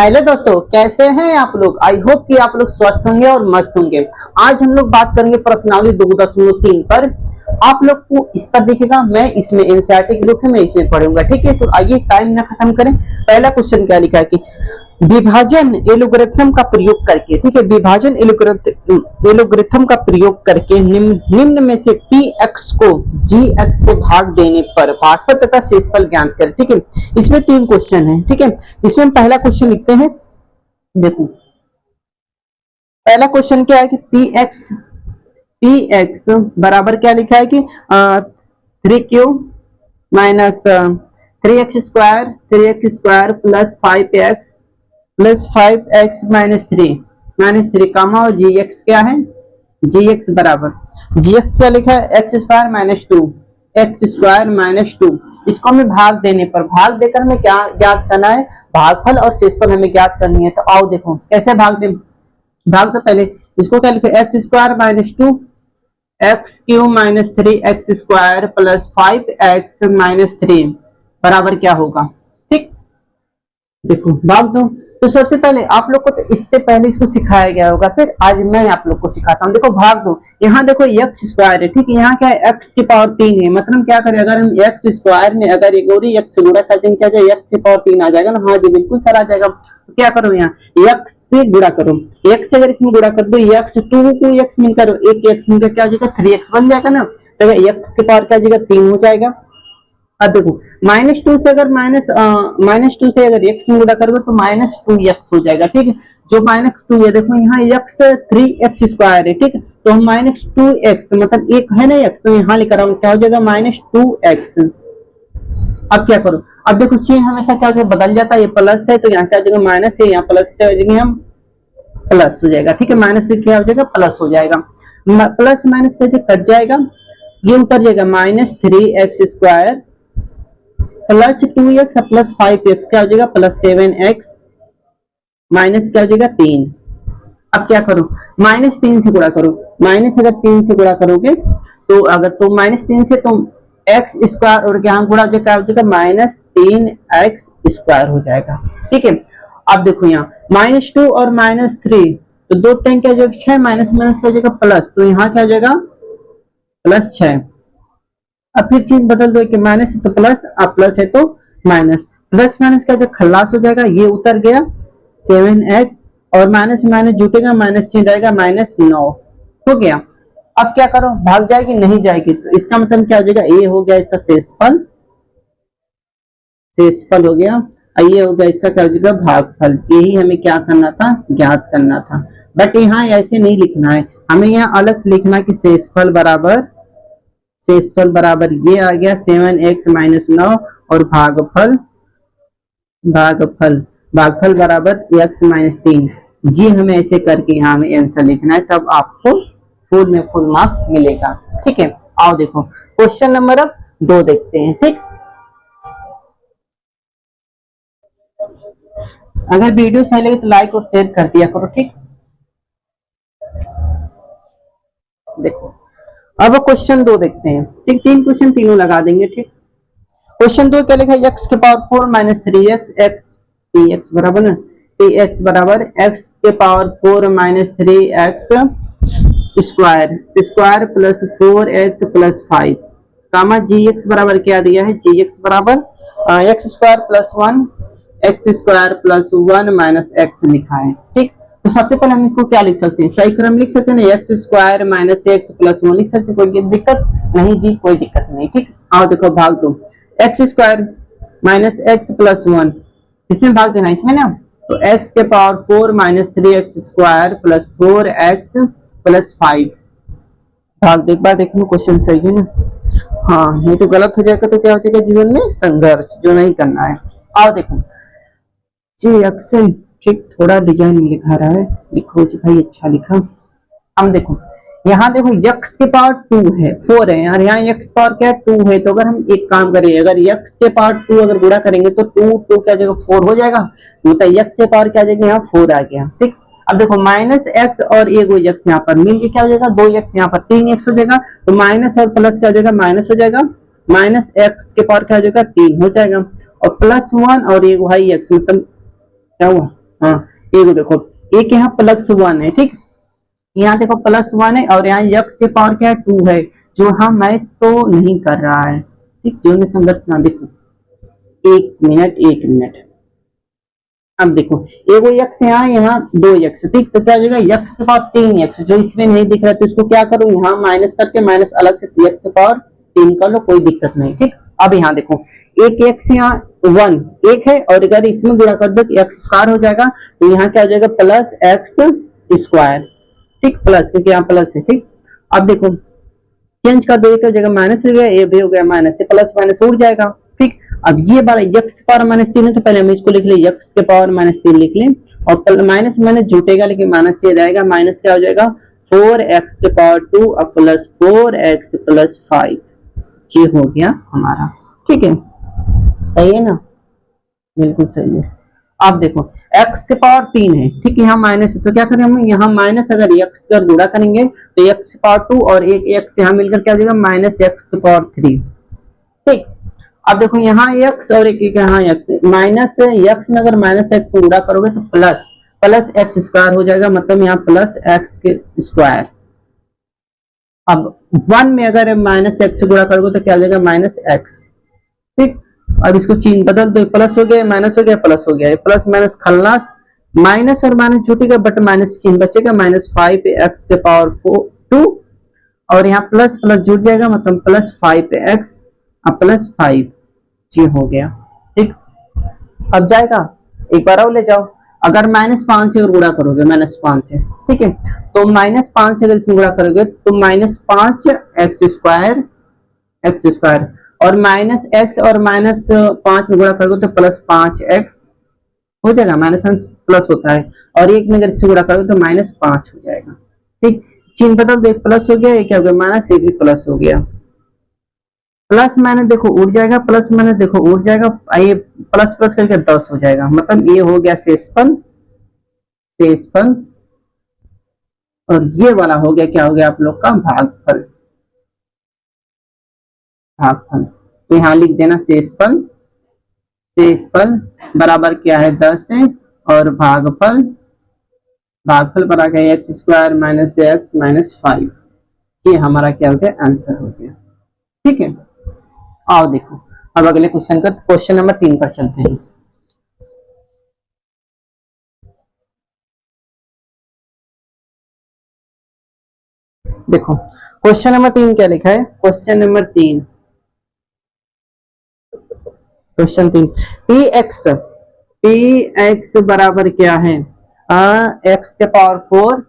Hello दोस्तों, कैसे हैं आप लोग। आई होप कि आप लोग स्वस्थ होंगे और मस्त होंगे। आज हम लोग बात करेंगे प्रश्नावली 2.3 पर। आप लोग को इस पर दिखेगा, मैं इसमें एनसीईआरटी की बुक है, मैं इसमें पढ़ूंगा। ठीक है, तो आइए टाइम ना खत्म करें। पहला क्वेश्चन क्या लिखा है कि विभाजन एलोगरिथम का प्रयोग करके, ठीक है, विभाजन एलोगरिथम का प्रयोग करके निम्न में से पी एक्स को जी एक्स से भाग देने पर भागफल तथा शेषफल ज्ञात करें। ठीक है, इसमें 3 क्वेश्चन है। ठीक है, इसमें हम पहला क्वेश्चन लिखते हैं। देखो पहला क्वेश्चन क्या है कि पी एक्स बराबर क्या लिखा है कि 3q minus 3x square plus 5x minus 3 कामा और जी एक्स क्या है, जी एक्स बराबर जी एक्स क्या लिखा है एक्स स्क्वायर माइनस टू। इसको हमें भाग देने पर, भाग देकर हमें क्या ज्ञात करना है, भागफल और शेषफल हमें ज्ञात करनी है। तो आओ देखो कैसे भाग दे। भाग तो पहले इसको क्या लिखे, x square minus two x Q minus 3x square plus 5x minus 3 बराबर क्या होगा। ठीक, देखो भाग दो। तो सबसे पहले आप लोग को तो इससे पहले इसको सिखाया गया होगा, फिर आज मैं आप लोग को सिखाता हूँ। देखो भाग दो, यहाँ देखो एक्स स्क्वायर है, ठीक है, यहाँ क्या है एक्स की पावर 3 है। मतलब क्या करें, अगर हम एक्स स्क्वायर में अगर एक और एक्स गुणा कर देंगे, क्या जाए एक्स की पावर 3 आ जाएगा ना। हाँ जी, बिल्कुल सर आ जाएगा। तो क्या करो, यहाँ एक्स से गुणा करो, एक्स से अगर इसमें गुणा कर दो, एक्स टू एक्स मिलकर एक एक्स मिलकर क्या हो जाएगा 3x बन जाएगा ना। तो एक्स की पावर क्या हो जाएगा 3 हो जाएगा। अब देखो माइनस टू से अगर एक्स में गुणा करोगे तो माइनस 2x हो जाएगा। ठीक है, जो माइनस 2 है, देखो यहाँ x 3x स्क्वायर है। ठीक है, तो हम माइनस 2x मतलब एक है ना x, तो यहाँ लेकर आओ, क्या हो जाएगा माइनस 2x। अब क्या करो, अब देखो चिन्ह हमेशा क्या होता है, बदल जाता है। ये प्लस है तो यहाँ क्या हो जाएगा माइनस है, यहाँ प्लस हम प्लस हो जाएगा। ठीक है, माइनस फिर क्या हो जाएगा प्लस हो जाएगा। प्लस माइनस क्या कट जाएगा, ये उतर जाएगा minus 3x square plus 2x plus 5x क्या हो जाएगा प्लस 7x माइनस क्या हो जाएगा 3। अब क्या करो, माइनस 3 से गुणा करो, माइनस अगर 3 से गुणा करोगे तो अगर तो माइनस 3 से तुम एक्स स्क्वायर और यहाँ गुणा हो जाएगा माइनस 3x स्क्वायर हो जाएगा। ठीक है, अब देखो यहाँ माइनस 2 और माइनस 3 तो दो टाइम क्या हो जाएगा 6, माइनस माइनस क्या हो जाएगा प्लस, तो यहाँ क्या हो जाएगा प्लस 6। अब फिर चिन्ह बदल दो कि माइनस है तो प्लस, अब प्लस है तो माइनस, प्लस माइनस का जो खल्लास हो जाएगा, ये उतर गया 7x और माइनस माइनस जुटेगा, माइनस चिन्ह रहेगा माइनस 9 हो गया। अब क्या करो, भाग जाएगी नहीं जाएगी, तो इसका मतलब क्या हो जाएगा, ये हो गया इसका शेषफल हो गया, ये हो गया इसका क्या हो जाएगा भागफल। यही हमें क्या करना था, ज्ञात करना था। बट यहाँ ऐसे नहीं लिखना है, हमें यहाँ अलग से लिखना है कि शेषफल बराबर ये आ गया 7x माइनस 9 और भागफल बराबर x माइनस 3। ये हमें ऐसे करके यहाँ हमें आंसर लिखना है, तब आपको फुल में फुल मार्क्स मिलेगा। ठीक है, आओ देखो क्वेश्चन नंबर अब 2 देखते हैं। ठीक, अगर वीडियो सही लगे तो लाइक और शेयर कर दिया करो। ठीक, देखो अब क्वेश्चन 2 देखते हैं। ठीक, 3 क्वेश्चन तीनों लगा देंगे। ठीक, क्वेश्चन 2 क्या लिखा है, x के पावर 4 माइनस 3x x बराबर ना x बराबर x के power 4 minus 3x square plus 4x plus 5 कामा gx बराबर क्या दिया है, gx बराबर x square plus 1 x square plus 1 minus x लिखा है। ठीक, तो सबसे पहले हम इसको क्या लिख सकते हैं, सही क्रम लिख सकते हैं ना, x square minus x plus 1 लिख सकते हैं, कोई दिक्कत नहीं जी, कोई दिक्कत नहीं। ठीक, आओ देखो भाग दो, x square minus x plus 1 इसमें भाग देना, इसमें ना, तो एक्स के power 4 minus 3x square plus 4x plus 5 भाग दो। एक बार देखो क्वेश्चन सही है ना, हाँ नहीं तो गलत हो जाएगा, तो क्या हो जाएगा जीवन में संघर्ष, जो नहीं करना है। आओ देखो जी अक्सर ठीक थोड़ा डिजाइन लिखा रहा है, लिखो जी भाई अच्छा लिखा। हम देखो यहाँ देखो x के पावर 2 है 4 है और यहाँ x पावर क्या है 2 है, तो अगर हम एक काम करें, अगर x के पावर 2 अगर गुणा करेंगे तो 2 क्या जाएगा 4 हो जाएगा, मतलब x के पावर क्या जाएगा यहाँ 4 आ गया। ठीक, अब देखो माइनस x और एक x यहाँ पर मिल के क्या हो जाएगा 2x, यहाँ पर 3x हो जाएगा, तो माइनस और प्लस क्या हो जाएगा माइनस हो जाएगा, माइनस x के पावर क्या हो जाएगा 3 हो जाएगा, और प्लस 1 और एक y x मतलब क्या हुआ हाँ ये देखो, एक यहाँ +1 है, ठीक, यहाँ देखो +1 है और यहाँ x के पावर क्या है 2 है, जो यहाँ मैथ तो नहीं कर रहा है, ठीक, जो में संघर्ष ना, देखो 1 मिनट। अब देखो एगो x यहाँ 2x, ठीक, तो क्या हो जाएगा x के पावर 3x, जो इसमें नहीं दिख रहा है तो इसको क्या करो, यहाँ माइनस करके माइनस अलग से x के पावर 3 कर लो, कोई दिक्कत नहीं, ठीक। अब यहाँ देखो एक x यहाँ 1 है और अगर इसमें गुणा कर दो तो x स्क्वायर हो जाएगा, तो यहाँ क्या हो जाएगा +x², ठीक, प्लस, क्योंकि यहाँ प्लस है, ठीक। अब देखो चेंज कर दो, एक हो जाएगा माइनस हो गया, ये भी हो गया माइनस, से प्लस माइनस उड़ जाएगा, ठीक। अब ये वाला x के पावर -3 है तो पहले हम इसको लिख ले, x के पावर -3 लिख लें, और माइनस माइनस जुटेगा लेकिन माइनस से रहेगा, माइनस क्या हो जाएगा 4x के पावर 2 और प्लस 4x + 5, ये हो गया हमारा, ठीक है, सही है ना, बिल्कुल सही है। अब देखो x के पावर 3 है, ठीक है, यहाँ माइनस है तो क्या करें हम, यहाँ माइनस अगर x का गुणा करेंगे तो x के पावर 2 और एक x यहाँ मिलकर क्या हो जाएगा -x के पावर 3, ठीक। अब देखो यहाँ x और एक यहाँ x, माइनस x में अगर -x को गुणा करोगे तो प्लस x² हो जाएगा, मतलब यहाँ +x²। अब 1 में अगर -x गुणा करोगे तो क्या हो जाएगा -x, ठीक। अब इसको चिन्ह बदल दो, प्लस हो गया माइनस हो गया प्लस हो गया, प्लस माइनस खल्लास, माइनस और माइनस छूटेगा बट माइनस चिन्ह बचेगा, -5x के पावर 2 और यहाँ प्लस प्लस जुड़ जाएगा, मतलब +5x और +5, ये हो गया, ठीक। अब जाएगा एक बार और ले जाओ, अगर -5 से अगर गुणा करोगे -5 से, ठीक है, तो -5 से अगर इसमें गुणा करोगे तो -5x² और -x और -5 में गुणा करोगे तो +5x हो जाएगा, -5 प्लस होता है, और एक में अगर इससे गुणा करोगे तो -5 हो जाएगा, ठीक। चिन्ह बदल दो, प्लस हो गया, ये क्या हो गया माइनस, ये भी प्लस हो गया, प्लस माइनस देखो उड़ जाएगा, प्लस माइनस देखो उड़ जाएगा, ये प्लस प्लस करके 10 हो जाएगा, मतलब ये हो गया शेषफल, और ये वाला हो गया क्या हो गया आप लोग का भागफल, तो यहाँ लिख देना शेषफल बराबर क्या है 10 है, और भागफल बराबर है x² - x - 5, ये हमारा क्या हो गया आंसर हो गया, ठीक है। आओ देखो अब अगले क्वेश्चन का, क्वेश्चन नंबर 3 पर चलते हैं। देखो क्वेश्चन नंबर 3 क्या लिखा है, क्वेश्चन नंबर 3 px बराबर क्या है, x के पावर 4,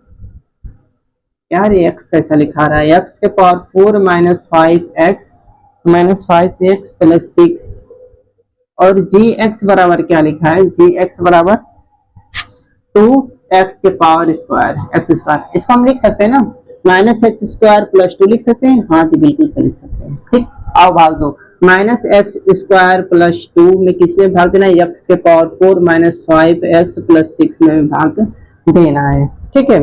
यार ये x कैसा लिखा रहा है, x के पावर 4 -5x + 6, और gx बराबर क्या लिखा है, gx बराबर 2x के पावर x², इसको हम लिख सकते हैं ना, -x² + 2 लिख सकते हैं, हाँ जी बिल्कुल से लिख सकते हैं, ठीक। आओ भाग दो, -x² + 2 में किस में भाग देना है, x के पावर 4 -5x + 6 में भाग देना है, ठीक है,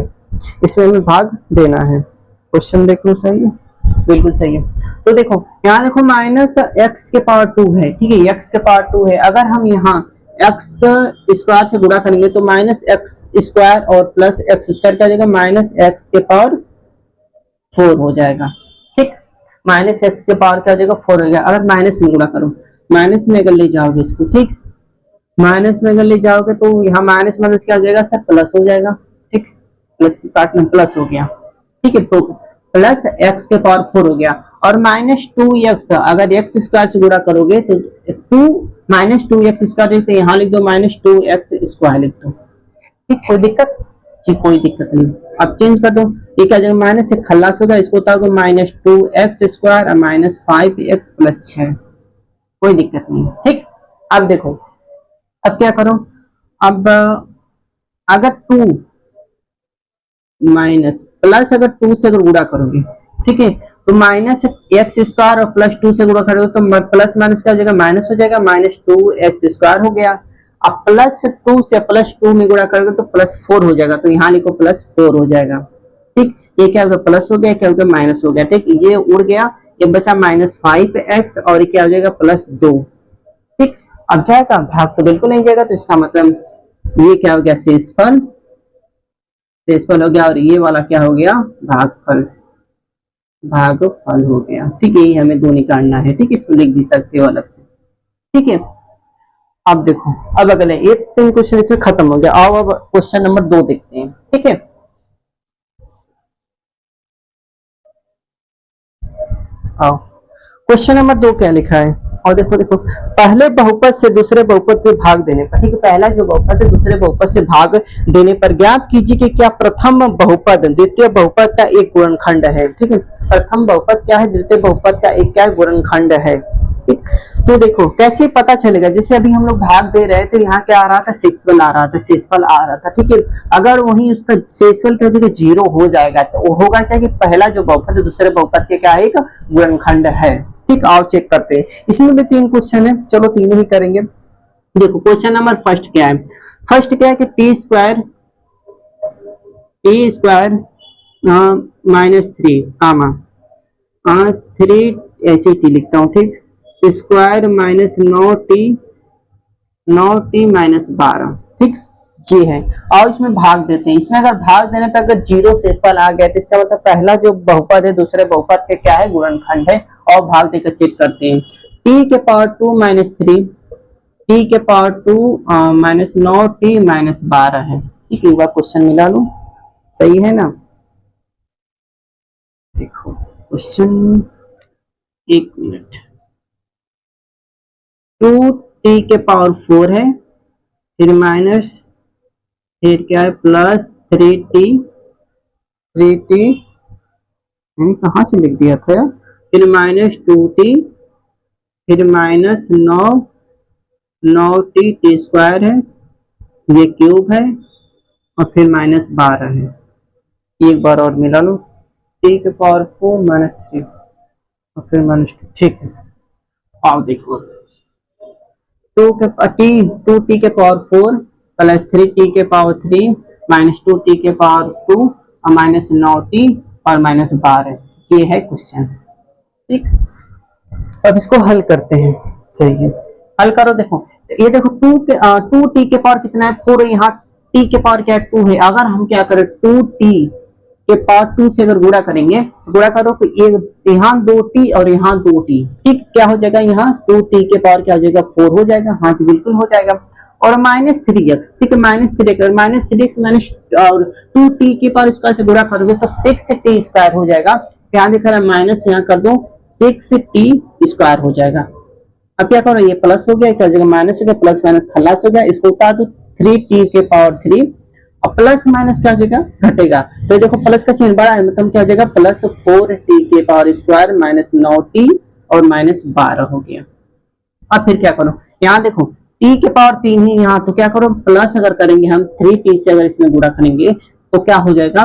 इसमें हमें भाग देना है, क्वेश्चन देख लो, सही है, बिल्कुल सही है। तो देखो यहाँ देखो -x के पावर 2 है, ठीक है, x के पावर 2 है, अगर हम यहाँ x² से गुणा करेंगे तो -x² और +x² क्या हो जाएगा, -x के पावर 4 हो जाएगा, ठीक, -x के पावर क्या हो जाएगा 4 हो गया, अगर माइनस में गुणा करो, माइनस में अगर ले जाओगे इसको, ठीक, माइनस में अगर ले जाओगे तो यहाँ माइनस माइनस क्या हो जाएगा सर, प्लस हो जाएगा, ठीक, प्लस की काटना प्लस हो गया, ठीक है, तो +x के पावर 4 हो गया, और -2x अगर x² से गुणा करोगे तो 2 - 2x² यहाँ लिख दो, -2x² लिख दो, ठीक, कोई दिक्कत जी, कोई दिक्कत नहीं। अब चेंज कर दो, ये क्या जाएगा माइनस से खल्लास होगा, इसको उतार दो, -2x² और -5x + 6, कोई दिक्कत नहीं, ठीक। अब देखो अब क्या करो, अब अगर 2 माइनस प्लस अगर 2 से अगर गुणा करोगे, ठीक है, तो -x² और +2 से गुणा करोगे तो प्लस माइनस क्या हो जाएगा, माइनस हो जाएगा, -2x² हो गया, अब +2 से +2 में गुणा करोगे तो +4 हो जाएगा, तो यहाँ लिखो +4 हो जाएगा, ठीक, ये क्या हो गया प्लस हो गया, क्या हो गया माइनस हो गया, ठीक, ये उड़ गया, ये बचा -5x और क्या हो जाएगा +2, ठीक। अब जाएगा भाग तो बिल्कुल नहीं जाएगा, तो इसका मतलब ये क्या हो गया, शेषफल, शेषफल हो गया, और ये वाला क्या हो गया, भागफल, भागफल हो गया। ठीक है, ये हमें दो निकालना है। ठीक है, इसको लिख भी सकते हो अलग से। ठीक है, अब देखो, अब अगले ये 3 क्वेश्चन इसमें खत्म हो गया। आओ अब क्वेश्चन नंबर 2 देखते हैं। ठीक है, आओ क्वेश्चन नंबर 2 क्या लिखा है। और देखो देखो, पहले बहुपद से दूसरे बहुपद के भाग देने पर, ठीक है, पहला जो बहुपद है दूसरे बहुपद से भाग देने पर ज्ञात कीजिए कि क्या प्रथम बहुपद द्वितीय बहुपद का एक गुणनखंड है। ठीक है, प्रथम बहुपद क्या है, द्वितीय बहुपद का एक क्या गुणनखंड है। ठीक, तो देखो कैसे पता चलेगा, जैसे अभी हम लोग भाग दे रहे हैं तो यहाँ क्या आ रहा था, शेषफल आ रहा था, शेषफल आ रहा था। ठीक है, अगर वही उसका शेषफल क्या जगह 0 हो जाएगा तो वो होगा क्या कि पहला जो बहुपद है दूसरे बहुपद के क्या एक गुणनखंड है। ठीक, आओ चेक करते हैं। इसमें भी 3 क्वेश्चन है, चलो तीनों ही करेंगे। देखो क्वेश्चन नंबर फर्स्ट क्या है, फर्स्ट क्या है कि टी स्क्वायर -3 कामा 3 ऐसे टी लिखता हूँ। ठीक, स्क्वायर -9t -12। ठीक, जी है। और इसमें भाग देते हैं। इसमें अगर भाग देने पर अगर 0 शेषफल आ गया तो इसका मतलब पहला जो बहुपद है दूसरे बहुपद के क्या है, गुणनखंड है। और भाग देकर चेक करते हैं। t के पावर 2 -3, t के पावर 2 -9t -12 है। ठीक है, एक बार क्वेश्चन मिला लो, सही है ना। देखो क्वेश्चन, एक मिनट, 2t के पावर 4 है, फिर माइनस, फिर क्या है प्लस 3t मैंने कहाँ से लिख दिया था, फिर -2t, फिर -9t टी स्क्वायर है, ये क्यूब है, और फिर -12 है। एक बार और मिला लो, t के पावर 4 -3 और फिर -2। ठीक है, आओ देखो, 2t के पावर 4 प्लस 3t के पावर 3 -2t के पावर 2 और -9t और -12। ये है क्वेश्चन। ठीक, अब इसको हल करते हैं। सही है, हल करो। देखो ये देखो, 2t के पावर कितना है, 4 है, यहाँ t के पावर क्या है, 2 है। अगर हम क्या करें, 2t के पावर 2 से अगर गुणा करेंगे, गुणा करो तो यहाँ 2t और यहाँ 2t। ठीक, क्या हो जाएगा, यहाँ 2t के पावर क्या हो जाएगा, 4 हो जाएगा। हाँ जी, बिल्कुल हो जाएगा। और -3x, ठीक है, -3x और 2t के पावर स्क्वायर से गुणा करोगे तो 6t स्क्वायर हो जाएगा। क्या दिख रहा है, माइनस यहाँ कर दो, 6t स्क्वायर हो जाएगा। अब क्या करो, ये प्लस हो गया, क्या हो जाएगा, माइनस हो गया, प्लस माइनस खलास हो गया। इसको उतार दो, 3t के पावर 3 और प्लस माइनस क्या हो जाएगा, घटेगा। तो देखो प्लस का चिन्ह बड़ा है, मतलब क्या हो जाएगा, प्लस 4t के पावर स्क्वायर -9t और -12 हो गया। अब फिर क्या करो, यहाँ देखो t के पावर 3 ही यहाँ, तो क्या करो, प्लस अगर करेंगे हम 3t से अगर इसमें गुणा करेंगे तो क्या हो जाएगा,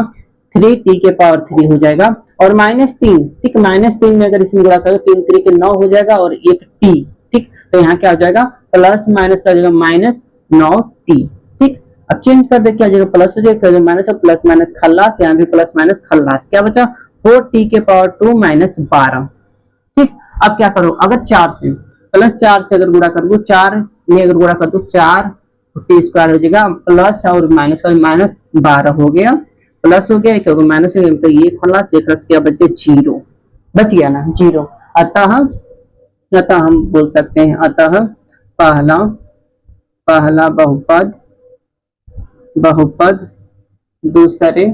3t के पावर 3 हो जाएगा। और -3, ठीक, -3 में अगर इसमें गुणा करें 3 3 के 9 हो जाएगा और एक t। ठीक, तो यहाँ क्या हो जाएगा, प्लस माइनस का हो जाएगा -9t। ठीक, अब चेंज कर दे, क्या हो जाएगा, प्लस हो जाएगा, माइनस और प्लस माइनस खल्लास, यहाँ भी प्लस माइनस खल्लास, क्या बचा, 4t के पावर 2 -12। ठीक, अब क्या करो, अगर 4 से प्लस 4 से अगर गुणा कर दो, 4 में अगर गुणा कर दो 4 टी स्क्वायर हो जाएगा, प्लस और माइनस का -12 हो गया, प्लस हो गया, क्योंकि माइनस हो गया तो ये खल्लास, एक रख गया, बच गया 0, बच गया ना 0। अतः हम बोल सकते हैं, अतः पहला बहुपद दूसरे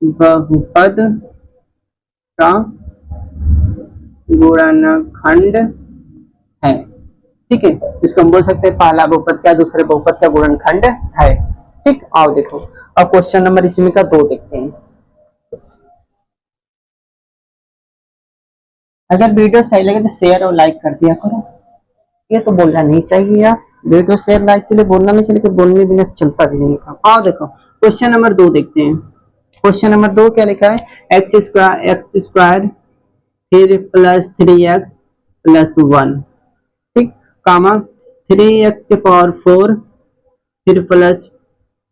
बहुपद का गुणनखंड है। ठीक है, इसको हम बोल सकते हैं पहला बहुपद क्या दूसरे बहुपद का गुणनखंड है। ठीक, आओ देखो, अब क्वेश्चन नंबर इसमें का 2 देखते हैं। अगर वीडियो सही लगे तो शेयर और लाइक कर दिया करो। ये तो बोलना नहीं चाहिए यार, वीडियो शेयर लाइक के लिए बोलना नहीं चाहिए, कि बोलने बिना चलता भी नहीं है। आओ देखो क्वेश्चन नंबर 2 देखते हैं। क्वेश्चन नंबर 2 क्या लिखा है, एक्स स्क्वायर फिर प्लस 3x प्लस 1, ठीक, कामा 3x के पावर 4 फिर प्लस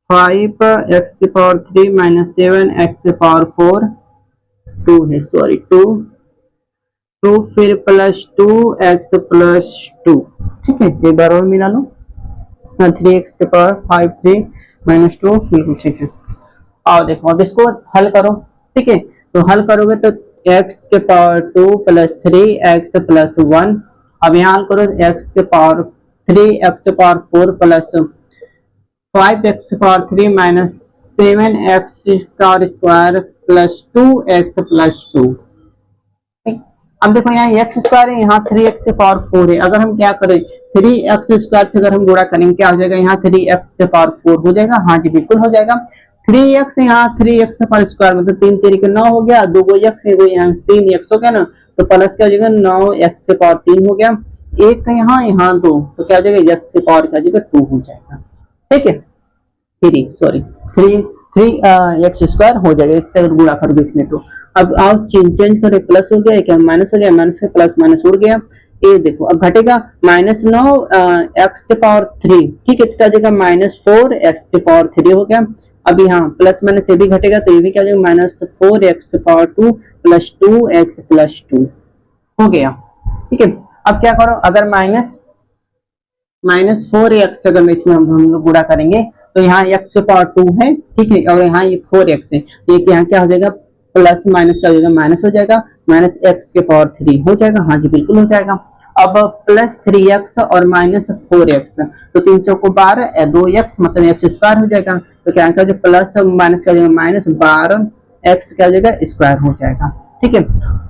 5x के पावर 3 माइनस 7x के पावर 4 2 है, सॉरी 2 फिर प्लस 2x प्लस 2। ठीक है, एक बार और मिला लो, 3x के पावर 5 3 माइनस 2, बिल्कुल ठीक है। और देखो अब इसको हल करो, ठीक है। तो हल करोगे तो x के पावर 2 प्लस 3x प्लस 1, अब यहाँ हल करो x के पावर 3 x के power 4 plus 5x power 3 minus 7x का स्क्वायर प्लस 2x प्लस 2। अब देखो यहाँ एक्स स्क्वायर है, यहाँ 3x से पावर 4 है। अगर हम क्या करें 3x स्क्वायर से अगर हम गुणा करेंगे क्या हो जाएगा, यहाँ 3x से पावर 4 हो जाएगा। हाँ जी बिल्कुल हो जाएगा। 3x यहाँ 3x से पावर स्क्वायर मतलब 3 3 के 9 हो गया, 2 x है वो यहाँ 3x हो गया ना, तो प्लस क्या हो जाएगा 9x से पावर 3 हो गया, एक यहाँ यहाँ 2, तो क्या हो जाएगा x से पावर क्या हो जाएगा 2 हो जाएगा, ठीक है। 3 एक्स स्क्वायर हो जाएगा, एक से अगर गुणा करोगे इसमें तो। अब आओ चेंज करें, प्लस हो गया क्या माइनस हो गया, माइनस से प्लस माइनस उड़ गया, ये देखो अब घटेगा -9 एक्स के पावर 3, ठीक है, तो जाएगा -4 एक्स के पावर 3 हो गया। अब यहाँ प्लस माइनस ये भी घटेगा तो ये भी क्या हो जाएगा -4 x power 2 plus 2 x plus 2 हो गया, ठीक है। अब क्या करो अगर -4x अगर इसमें हम लोग गुणा करेंगे तो यहाँ x के पावर 2 है, ठीक है, और यहाँ ये 4x है, ये यहाँ क्या हो जाएगा प्लस माइनस का हो जाएगा माइनस हो जाएगा, माइनस x के पावर 3 हो जाएगा। हाँ जी बिल्कुल हो जाएगा। अब प्लस 3x और माइनस 4x, तो 3 चौको 12, 2x मतलब x स्क्वायर हो जाएगा, तो क्या हो जाएगा प्लस माइनस का हो जाएगा माइनस 12x क्या हो जाएगा स्क्वायर हो जाएगा, ठीक है।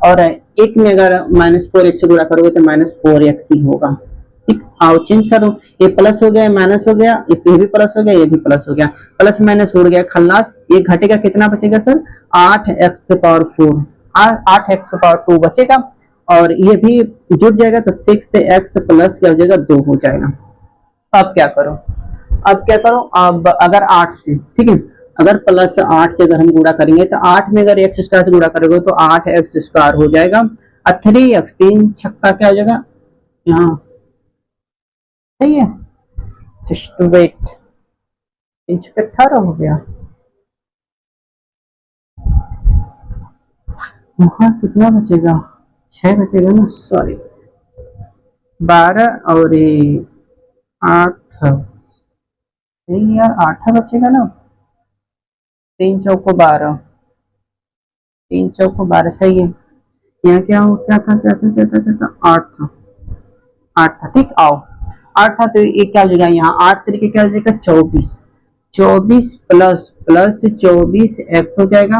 और एक में अगर -4x से गुणा करोगे तो -4x ही होगा, ठीक। आओ चेंज करो, ये प्लस हो गया माइनस हो गया, ये भी प्लस हो गया ये भी प्लस हो गया, प्लस माइनस उड़ गया खल्लास, ये घटेगा कितना बचेगा सर 8x के पावर 4, 8x के पावर 2 बचेगा, और ये भी जुड़ जाएगा तो 6 से x प्लस क्या हो जाएगा 2 हो जाएगा। अब क्या करो अब अगर 8 से, ठीक है, अगर प्लस 8 से अगर हम गुणा करेंगे तो 8 में अगर x स्क्वायर से गुणा करोगे तो 8x स्क्वायर हो जाएगा, और 3x 3 छक्का क्या हो जाएगा यहाँ, सही है, जस्ट वेट, 3 छक्के 18 हो गया, वहां कितना बचेगा 6 बचेगा ना, सॉरी 12 और 8, सही यार 8 बचेगा ना, 3 चौको 12, 3 चौको 12 सही है। यहाँ क्या हो क्या था 8 था, 8 था, ठीक। आओ 8 था तो ये क्या हो जाएगा यहाँ 8 तरीके क्या हो जाएगा 24, 24 प्लस प्लस 24 एक्स हो जाएगा,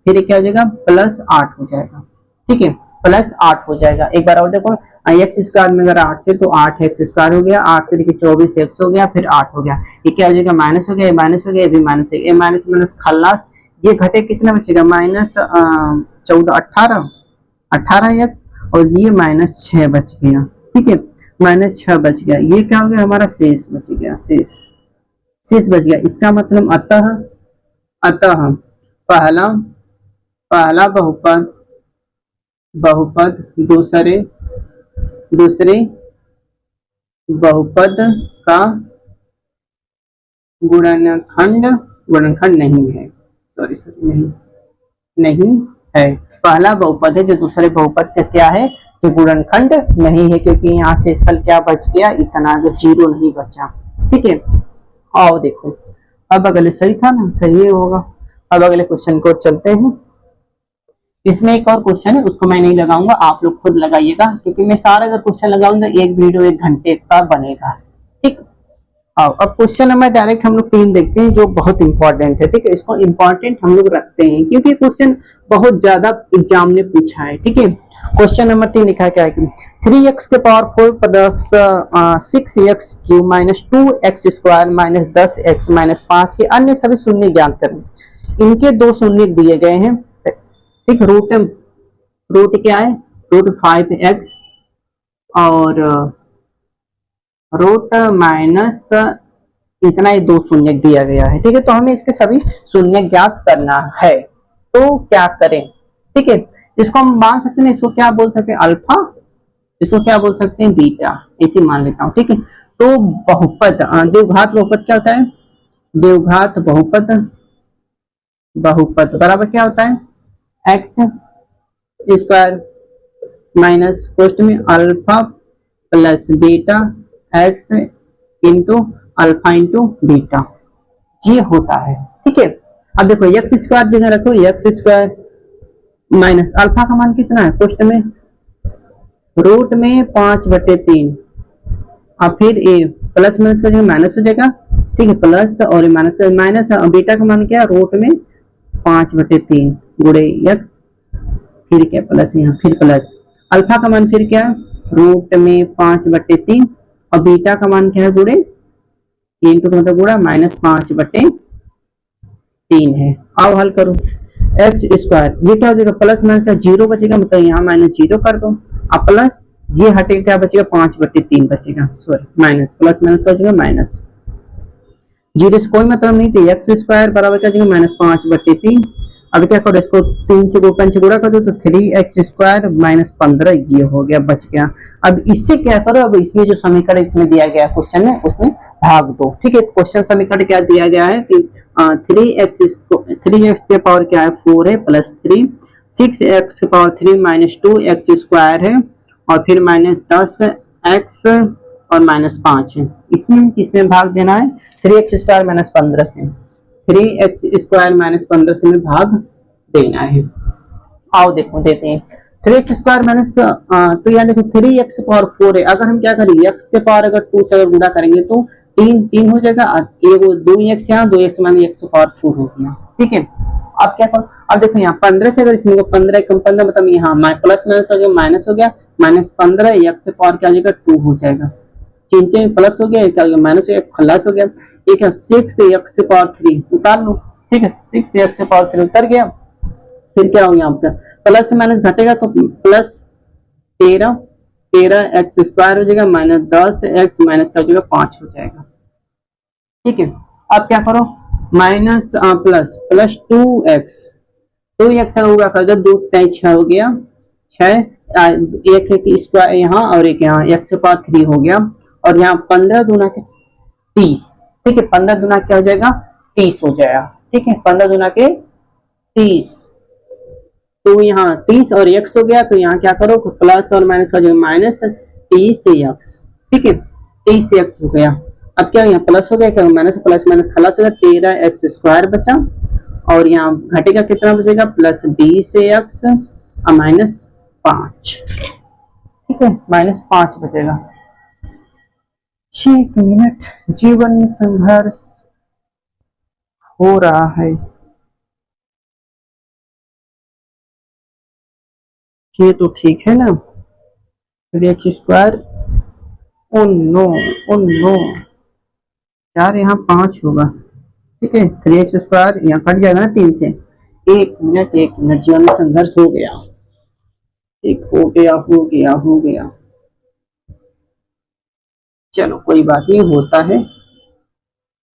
फिर क्या हो जाएगा प्लस 8 हो जाएगा, ठीक है, प्लस 8 हो जाएगा। एक बार और देखो एक्स स्क्वायर में अगर 8 से तो 8 एक्स स्क्वायर हो गया, 8 तरीके 24 एक्स हो गया, फिर 8 हो गया, ये क्या हो जाएगा माइनस हो गया, ये माइनस हो गया, ये भी माइनस है, ये माइनस माइनस खल्लास, ये घटे कितना बचेगा -14 18 एक्स, और ये -6 बच गया, ठीक है, -6 बच गया, ये क्या हो गया हमारा शेष बच गया, शेष बच गया। इसका मतलब अतः पहला बहुपद दूसरे बहुपद का गुणनखंड नहीं है, नहीं है, पहला बहुपद है जो दूसरे बहुपद का क्या है जो गुणनखंड नहीं है, क्योंकि यहाँ से इसका क्या बच गया इतना, जो 0 नहीं बचा, ठीक है। आओ देखो अब अगले सही था ना, सही होगा। अब अगले क्वेश्चन को चलते हैं। इसमें एक और क्वेश्चन है, उसको मैं नहीं लगाऊंगा, आप लोग खुद लगाइएगा, क्योंकि मैं सारा अगर क्वेश्चन लगाऊंगा एक वीडियो 1 घंटे का बनेगा, ठीक। आओ अब क्वेश्चन नंबर डायरेक्ट हम लोग 3 देखते हैं जो बहुत इंपॉर्टेंट है, ठीक है, इसको इंपॉर्टेंट हम लोग रखते हैं क्योंकि क्वेश्चन बहुत ज्यादा एग्जाम ने पूछा है, ठीक है। क्वेश्चन नंबर 3 लिखा है क्या है कि 3x के power 4 plus 6x cube minus 2x square minus 10x minus 5 के अन्य सभी शून्य ज्ञात करें। इनके 2 शून्य दिए गए हैं, ठीक। रूट क्या है, रूट 5x और रूट माइनस इतना ही 2 शून्य दिया गया है, ठीक है। तो हमें इसके सभी शून्य ज्ञात करना है, तो क्या करें, ठीक है। इसको हम मान सकते हैं, इसको क्या बोल सकते हैं अल्फा, इसको क्या बोल सकते हैं बीटा, ऐसे मान लेता हूं, ठीक है। तो बहुपद द्विघात बहुपद क्या होता है, द्विघात बहुपद बराबर क्या होता है एक्स स्क्वायर माइनस कोष्ट में alpha plus beta x into alpha into beta, ये होता है। ठीक है, अब देखो एक्स स्क्वायर जगह रखो, एक्स स्क्वायर माइनस अल्फा का मान कितना है क्वेश्चन में, रूट में 5/3 और फिर ए प्लस माइनस का जगह माइनस हो जाएगा। ठीक है, प्लस और माइनस माइनस, बीटा का मान क्या, रूट में 5/3 गुणे एक्स, फिर क्या प्लस, यहाँ फिर प्लस, अल्फा का मान फिर क्या, रूट में 5/3 और बीटा का मान क्या है गुणे, इंटू मतलब गुणा -5/3 है। आओ हल करो, एक्स स्क्वायर ये क्या हो जाएगा, प्लस माइनस का जीरो बचेगा, मतलब यहाँ -0 कर दो, अब प्लस ये हटेगा, क्या बचेगा 5/3 बचेगा, सॉरी माइनस, प्लस माइनस का हो जाएगा माइनस, जीरो से कोई मतलब नहीं, तो एक्स स्क्वायर बराबर क्या जाएगा -5/3। अब क्या करो, इसको 3 से 5 से गुणा कर दो तो 3x स्क्वायर -15 ये हो गया, बच गया। अब इससे क्या करो, अब इसमें जो समीकरण इसमें दिया गया क्वेश्चन में उसमें भाग दो। ठीक है, क्वेश्चन समीकरण क्या दिया गया है कि 3x के पावर क्या है 4 है प्लस 3, 6x के पावर 3 -2x स्क्वायर है और फिर -10x और -5 है। इसमें भाग देना है 3x स्क्वायर -15 से, 3x स्क्वायर -15 से में भाग देना है। आओ देखो देते हैं, 3x स्क्वायर माइनस, तो यहाँ देखो 3x पावर 4 है, अगर हम क्या करेंगे x के पावर अगर 2 से अगर गुणा करेंगे तो 3 हो जाएगा, एक 2x यहाँ 2x माने x पावर 4 हो गया। ठीक है, अब क्या करो, अब देखो यहाँ 15 से अगर इसमें 15 कम 15 मतलब यहाँ प्लस माइनस का माइनस हो गया, -15 x से पावर क्या हो जाएगा 2 हो जाएगा, चिंचे प्लस हो गया, क्या हो गया माइनस हो गया, खल्लास हो गया। एक है 6x से पावर 3 उतार लो। ठीक है, 6x से पावर 3 उतर गया, फिर क्या हो यहाँ पर प्लस से माइनस घटेगा तो प्लस 13x स्क्वायर हो जाएगा -10x माइनस का हो जाएगा 5 हो जाएगा। ठीक है, अब क्या करो, माइनस प्लस 2x अगर कर दो, 2 3 6 हो गया, 6 एक है स्क्वायर यहाँ और एक यहाँ, x से पावर 3 हो गया, और यहाँ 15 दूना के 30। ठीक है, 15 दूना क्या हो जाएगा 30 हो जाएगा। ठीक है, 15 दूना के 30, तो यहाँ 30 और x हो गया, तो यहाँ क्या करो प्लस और माइनस हो जाएगा -30 से x। ठीक है, 30 से x हो गया, अब क्या यहाँ प्लस हो गया, क्या माइनस प्लस माइनस खलास हो गया, 13x स्क्वायर बचा, और यहाँ घटेगा कितना बचेगा +20 से x और -5। ठीक है, -5 बचेगा। 6 मिनट, जीवन संघर्ष हो रहा है, ये तो ठीक है ना, 3x स्क्वायर, ओ नो यार यहाँ 5 होगा। ठीक है, 3x स्क्वायर यहाँ कट जाएगा ना 3 से, 1 मिनट जीवन में संघर्ष हो गया, एक हो गया, चलो कोई बात नहीं, होता है,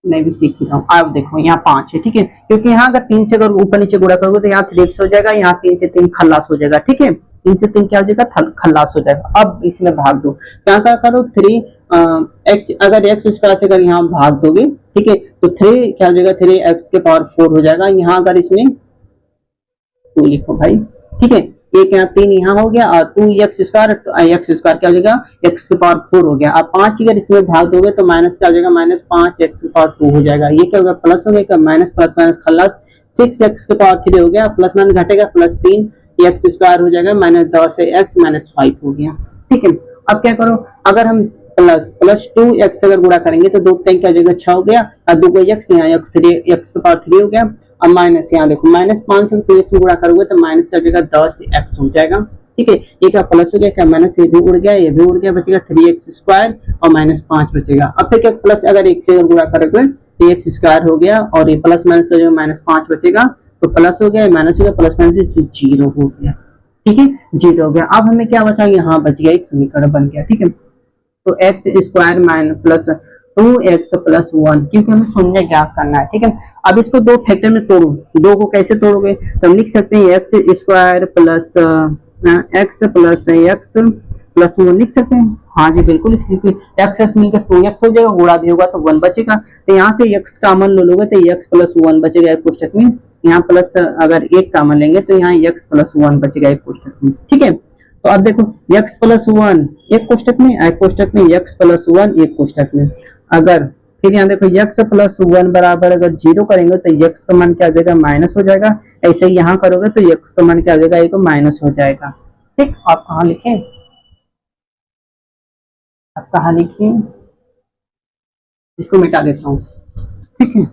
मैं भी सीख रहा हूँ। अब देखो यहाँ 5 है। ठीक है, क्योंकि यहाँ अगर 3 से अगर ऊपर नीचे गुणा करोगे तो यहाँ 3x हो जाएगा, यहाँ 3 से 3 खल्लास हो जाएगा। ठीक है, 3 से 3 क्या हो जाएगा खल्लास हो जाएगा। अब इसमें भाग दो, क्या करो 3x अगर x स्क्वायर से अगर यहाँ भाग दोगे, ठीक है, तो 3 क्या हो जाएगा 3x के पावर 4 हो जाएगा, यहाँ अगर इसमें 2 लिखो भाई। ठीक है, एक यहाँ 3 यहाँ हो गया और 2x स्क्वायर क्या हो जाएगा x के पावर 4 हो गया। अब 5 अगर इसमें भाग दोगे तो माइनस क्या हो जाएगा -5x के पावर 2 हो जाएगा, ये क्या होगा प्लस हो गया, माइनस प्लस माइनस खल्लास, 6x के पावर 3 हो गया, प्लस माइनस घटेगा +3 x स्क्वायर हो जाएगा -10 x -5 हो गया। ठीक है, अब क्या करो, अगर हम प्लस 2x अगर गुणा करेंगे तो 2 3 क्या हो जाएगा 6 हो गया, और 2 x यहाँ x के पावर 3 हो गया, अब माइनस यहाँ देखो -5 से 3x में गुणा करोगे तो माइनस का जगह 10x हो जाएगा। ठीक है, ये क्या प्लस हो गया, क्या माइनस ये भी उड़ गया, ये भी उड़ गया, बचेगा 3x स्क्वायर और -5 बचेगा। अब फिर क्या प्लस अगर 1 से गुणा करोगे तो x स्क्वायर हो गया और ये प्लस माइनस का जगह -5 बचेगा, तो प्लस हो गया माइनस हो गया, प्लस माइनस 0 हो गया। ठीक है, 0 हो गया। अब हमें क्या बचा, यहाँ बच गया एक समीकरण बन गया। ठीक है, तो एक्स स्क्वायर प्लस 2x + 1, क्योंकि हमें शून्य ज्ञात करना है। ठीक है, अब इसको 2 फैक्टर में तोड़ो, 2 को कैसे तोड़ोगे, तो हम लिख सकते हैं x square plus x plus x plus 1 लिख सकते हैं। हाँ जी बिल्कुल, x मिलकर 2x हो जाएगा, गुणा भी होगा तो 1 बचेगा, तो यहाँ से x कॉमन ले लोगे तो x + 1 बचेगा एक कोष्ठक में, यहाँ प्लस अगर 1 कॉमन लेंगे तो यहाँ x + 1 बचेगा एक कोष्ठक में। ठीक है, तो अब देखो x + 1 एक कोष्ठक में, एक कोष्ठक में x + 1 एक कोष्ठक में, अगर फिर यहाँ देखो x प्लस 1 बराबर अगर 0 करेंगे तो x का मान क्या आ जाएगा, माइनस हो जाएगा। ऐसे ही यहाँ करोगे तो x का मान क्या हो जाएगा, एक माइनस हो जाएगा। ठीक, आप कहाँ लिखें, आप कहाँ लिखिए, इसको मिटा देता हूँ। ठीक है,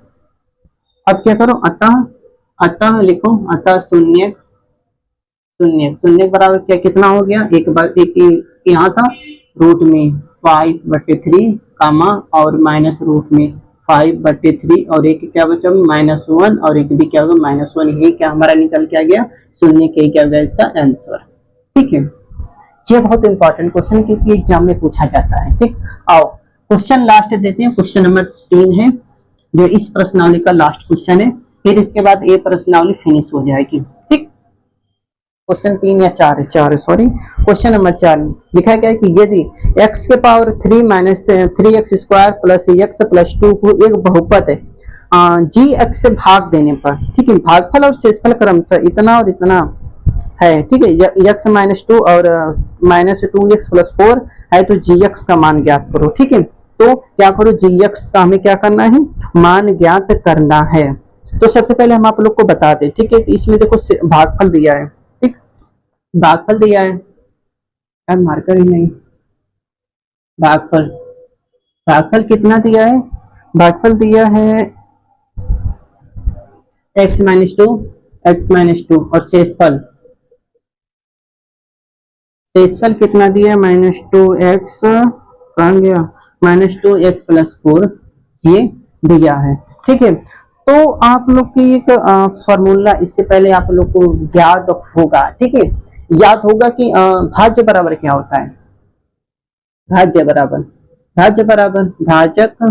अब क्या करो, अतः, अतः लिखो, अतः शून्य, शून्य शून्य बराबर क्या, कितना हो गया, एक बार एक यहाँ था रूट में 5/3 कामा और माइनस रूट में 5/3 और एक क्या बचा -1 और एक भी क्या होगा -1, ये क्या हमारा निकल के आ गया शून्य के, क्या होगा इसका आंसर। ठीक है, ये बहुत इंपॉर्टेंट क्वेश्चन क्योंकि एग्जाम में पूछा जाता है। ठीक, आओ क्वेश्चन लास्ट देते हैं, क्वेश्चन नंबर 3 है जो इस प्रश्नावली का लास्ट क्वेश्चन है, फिर इसके बाद ये प्रश्नावली फिनिश हो जाएगी। ठीक, क्वेश्चन 3 या 4 है, 4 है सॉरी, क्वेश्चन नंबर 4 लिखा गया है कि यदि x के power 3 minus 3x square plus x plus 2 को एक बहुपद है जी x से भाग देने पर, ठीक है, भागफल और शेषफल क्रमशः इतना और इतना है, ठीक है, x माइनस 2 और माइनस 2x प्लस 4 है, तो gx का मान ज्ञात करो। ठीक है, तो क्या करो, gx का हमें क्या करना है, मान ज्ञात करना है। तो सबसे पहले हम आप लोग को बता दें, ठीक है, तो इसमें देखो भागफल दिया है, ठीक, भागफल दिया है, यार मार्कर ही नहीं, भागफल, भागफल कितना दिया है, भागफल दिया है x माइनस 2 और शेषफल, शेषफल कितना दिया, -2x, कहाँ गया, -2x प्लस 4 ये दिया है। ठीक है, तो आप लोग की एक फॉर्मूला इससे पहले आप लोग को याद होगा। ठीक है, याद होगा कि भाज्य बराबर क्या होता है, भाज्य बराबर, भाज्य बराबर भाजक,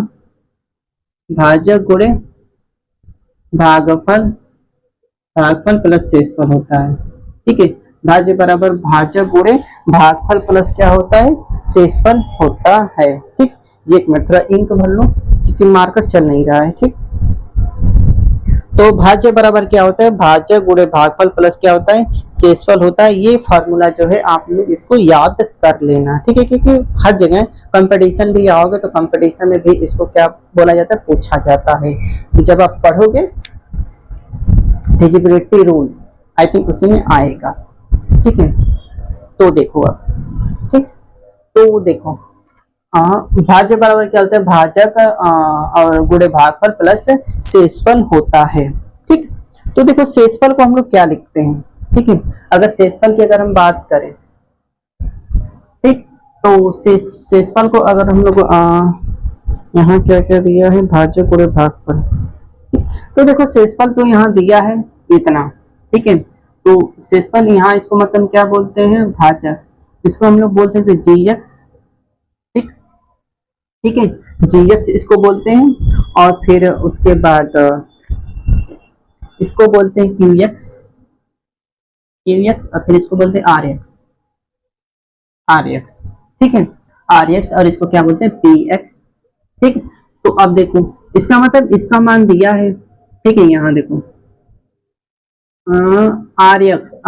भाजक गुणे भागफल, भागफल प्लस शेषफल होता है। ठीक है, भाज्य बराबर भाजक गुणे भागफल प्लस क्या होता है, शेषफल होता है। ठीक, ये एक मिनट थोड़ा इंक भर लो क्योंकि मार्कर चल नहीं रहा है। ठीक, तो भाज्य बराबर क्या होता है, भाजक गुणे भागफल प्लस क्या होता है, शेषफल होता है। ये फार्मूला जो है आप लोग इसको याद कर लेना। ठीक है, क्योंकि हर जगह कंपटीशन भी आओगे तो कंपटीशन में भी इसको क्या बोला जाता है, पूछा जाता है। तो जब आप पढ़ोगे डिविजिबिलिटी रूल आई थिंक उसी में आएगा। ठीक है, तो देखो अब, ठीक, तो देखो भाज्य बराबर क्या होता है, भाजक और गुणे भागफल प्लस शेषफल होता है। ठीक, तो देखो शेषफल को हम लोग क्या लिखते हैं। ठीक है, अगर शेषफल की अगर हम बात करें, ठीक, तो शेषफल को अगर हम लोग यहाँ क्या क्या दिया है, भाजक गुणे भागफल, तो देखो शेषफल तो यहाँ दिया है इतना। ठीक है, तो शेषफल यहाँ इसको मतलब क्या बोलते हैं, भाजक, इसको हम लोग बोल सकते हैं gx। ठीक है, gx इसको बोलते हैं, और फिर उसके बाद इसको बोलते हैं qx, और फिर इसको बोलते हैं rx। ठीक है, rx, और इसको क्या बोलते हैं, px। ठीक, तो अब देखो इसका मतलब इसका मान दिया है। ठीक है, यहाँ देखो rx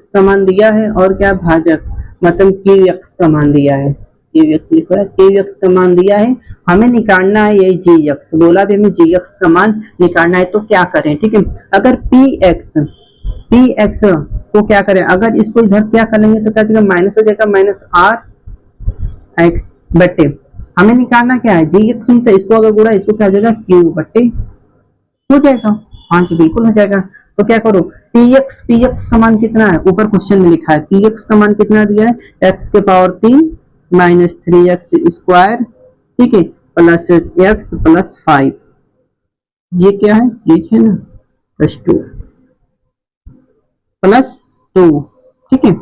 का मान दिया है, और क्या भाजक मतलब qx का मान दिया है, qx लिखो है, qx का मान दिया है, हमें निकालना है ये gx, बोला भी हमें gx का मान निकालना है। तो क्या करें, ठीक है, अगर px को क्या करें, अगर इसको इधर क्या कर लेंगे तो क्या हो जाएगा, माइनस हो जाएगा, -rx बटे, हमें निकालना क्या है gx, तो इसको अगर बोला इसको क्या हो जाएगा, q बटे हो जाएगा। हाँ जी बिल्कुल हो जाएगा। तो क्या करो, px का मान कितना है, ऊपर क्वेश्चन में लिखा है px का मान कितना दिया है, x के पावर 3 माइनस 3x स्क्वायर, ठीक है, प्लस x प्लस 5, ये क्या है, ये है ना प्लस 2 प्लस 2, ठीक है,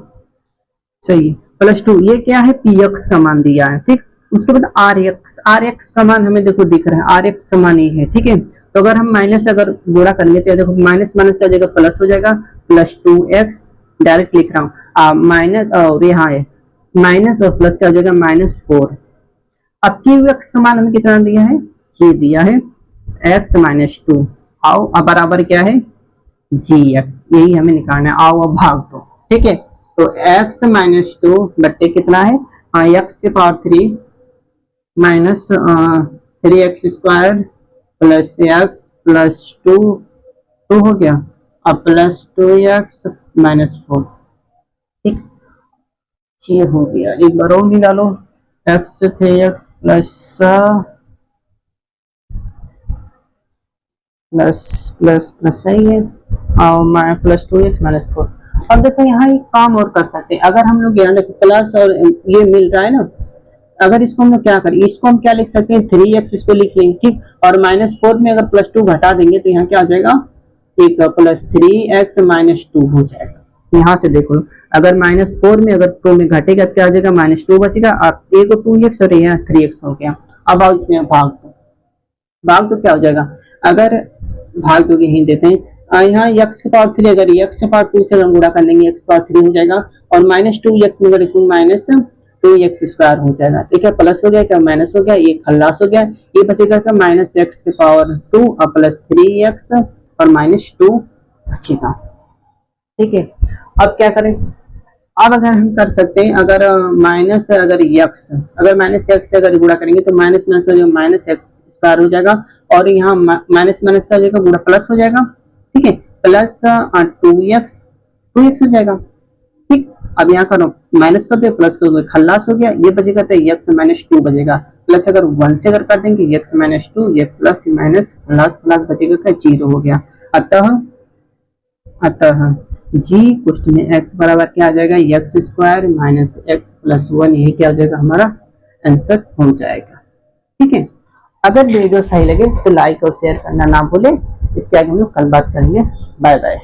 सही, प्लस 2, ये क्या है, px का मान दिया है। ठीक, उसके बाद rx का मान हमें देखो दिख रहा है, rx का मान ये है। ठीक है, तो अगर हम माइनस अगर गुणा करेंगे तो देखो माइनस माइनस का जगह प्लस हो जाएगा, प्लस 2x डायरेक्ट लिख रहा हूँ, माइनस और यहाँ है माइनस और प्लस का हो जाएगा -4। अब qx का मान हमें कितना दिया है, ये दिया है x माइनस 2, आओ अब बराबर क्या है, gx, यही हमें निकालना है, आओ अब भाग दो। ठीक है, तो x माइनस 2 बट्टे कितना है, x के power 3 minus 3x² plus x plus 2 हो गया, अब प्लस 2x माइनस 4। ठीक, ये हो गया। एक बार और निकालो, x 3x प्लस है ये, और प्लस 2x माइनस 4। अब देखो यहाँ एक काम और कर सकते हैं, अगर हम लोग यहाँ प्लस और ये मिल रहा है ना, अगर इसको हम लोग क्या करें, इसको हम क्या लिख सकते हैं, 3x इसको लिख लेंगे। ठीक, और माइनस 4 में अगर प्लस 2 घटा देंगे तो यहाँ क्या आ जाएगा, एक प्लस 3x माइनस 2 हो जाएगा। यहाँ से देखो, अगर माइनस 4 में अगर 2 में घटेगा तो क्या हो जाएगा, माइनस 2 बचेगा, और एक 2x और यहाँ 3x हो गया। अब आओ इसमें भाग तो क्या हो जाएगा, अगर भाग तो यही देते हैं, यहाँ x के पावर 3, अगर x के पावर 2 से हम गुणा कर देंगे, x पावर 3 हो जाएगा, और माइनस 2x में अगर माइनस 2x² हो जाएगा। ठीक है, प्लस हो गया क्या माइनस हो गया, ये खल्लास हो गया, ये बचेगा क्या माइनस x के पावर 2 और प्लस 3x और माइनस 2 बचेगा। ठीक है, अब क्या करें, अब अगर हम कर सकते हैं, अगर माइनस अगर x से अगर गुणा करेंगे तो माइनस माइनस का जो माइनस x² हो जाएगा, और यहाँ माइनस माइनस का जो गुणा प्लस हो जाएगा। ठीक है, प्लस 2x हो जाएगा। ठीक, अब यहाँ करो माइनस कर दो, प्लस कर दो, खल्लास हो गया, ये बचेगा तो x माइनस 2 बचेगा, प्लस अगर 1 से अगर कर देंगे x माइनस 2, ये प्लस माइनस खल्लास बचेगा क्या 0 हो गया। अतः जी क्वेश्चन में x बराबर क्या आ जाएगा, x² माइनस x प्लस 1, यही क्या हो जाएगा हमारा आंसर हो जाएगा। ठीक है, अगर वीडियो सही लगे तो लाइक और शेयर करना ना भूले। इसके आगे हम लोग कल बात करेंगे। Bye bye.